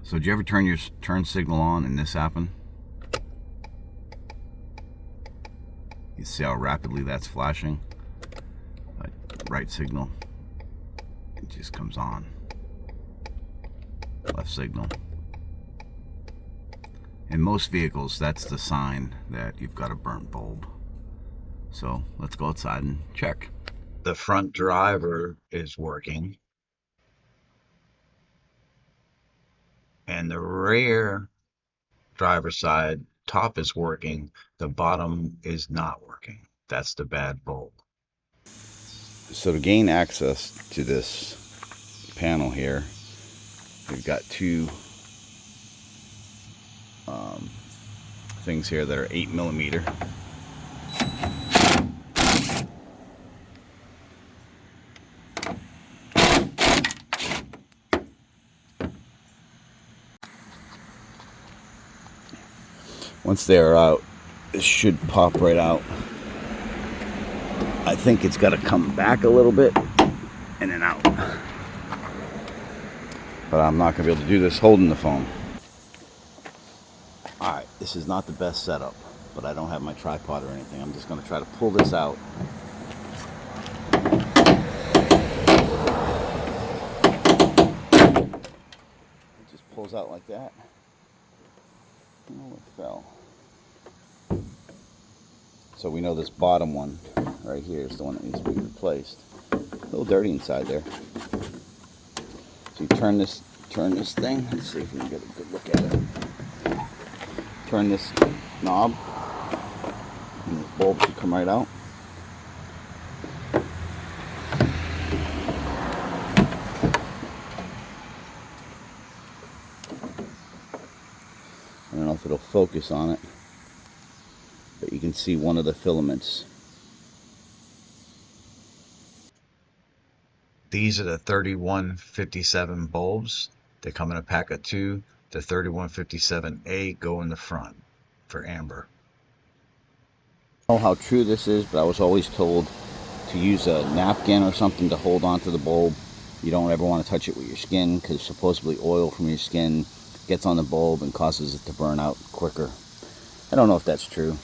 So did you ever turn your turn signal on and this happened? You see how rapidly that's flashing? Right signal, it just comes on. Left signal. In most vehicles, that's the sign that you've got a burnt bulb. So let's go outside and check. The front driver is working. And the rear driver's side top is working. The bottom is not working. That's the bad bulb. So to gain access to this panel here, we've got two things here that are 8mm. Once they're out, this should pop right out. I think it's got to come back a little bit and then out. But I'm not going to be able to do this holding the phone. Alright, this is not the best setup, but I don't have my tripod or anything. I'm just going to try to pull this out. It just pulls out like that. Oh, it fell. So we know this bottom one right here is the one that needs to be replaced. A little dirty inside there. So you turn this thing. Let's see if we can get a good look at it. Turn this knob, and the bulb should come right out. I don't know if it'll focus on it, but you can see one of the filaments. These are the 3157 bulbs. They come in a pack of 2. The 3157A go in the front for amber. I don't know how true this is, but I was always told to use a napkin or something to hold onto the bulb. You don't ever want to touch it with your skin, because supposedly oil from your skin gets on the bulb and causes it to burn out quicker. I don't know if that's true.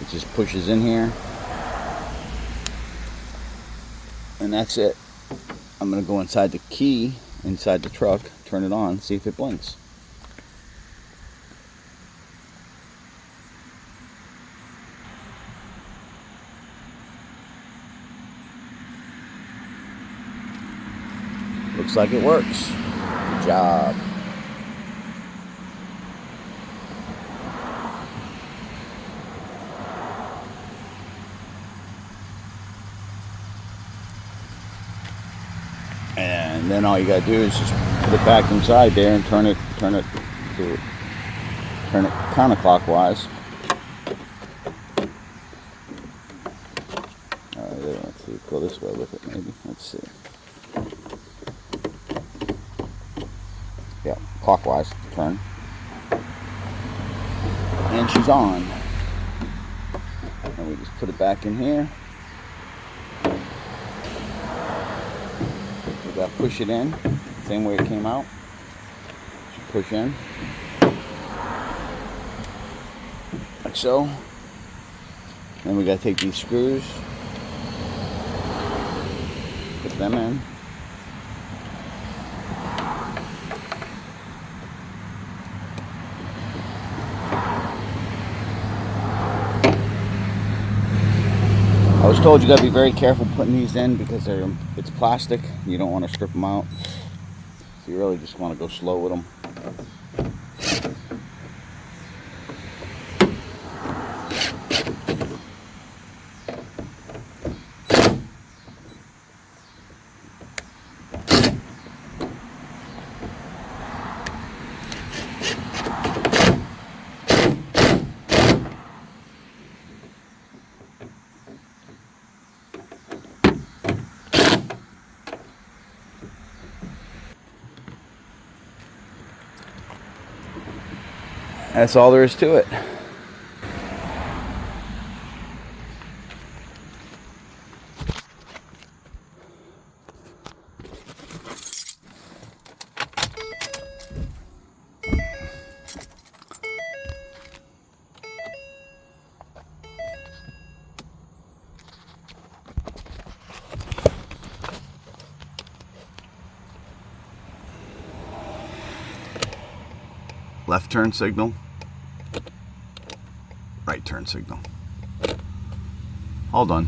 It just pushes in here, and that's it. I'm going to go inside the key, inside the truck, turn it on, see if it blinks. Looks like it works. Good job. And then all you gotta do is just put it back inside there and turn it counterclockwise. Let's see, go this way with it maybe. Let's see. Yeah, clockwise turn. And she's on. And we just put it back in here. We gotta push it in, same way it came out. Just push in. Like so. Then we gotta take these screws, put them in. I was told you gotta be very careful putting these in because it's plastic. You don't want to strip them out. So you really just want to go slow with them. That's all there is to it. Left turn signal. Right turn signal. All done.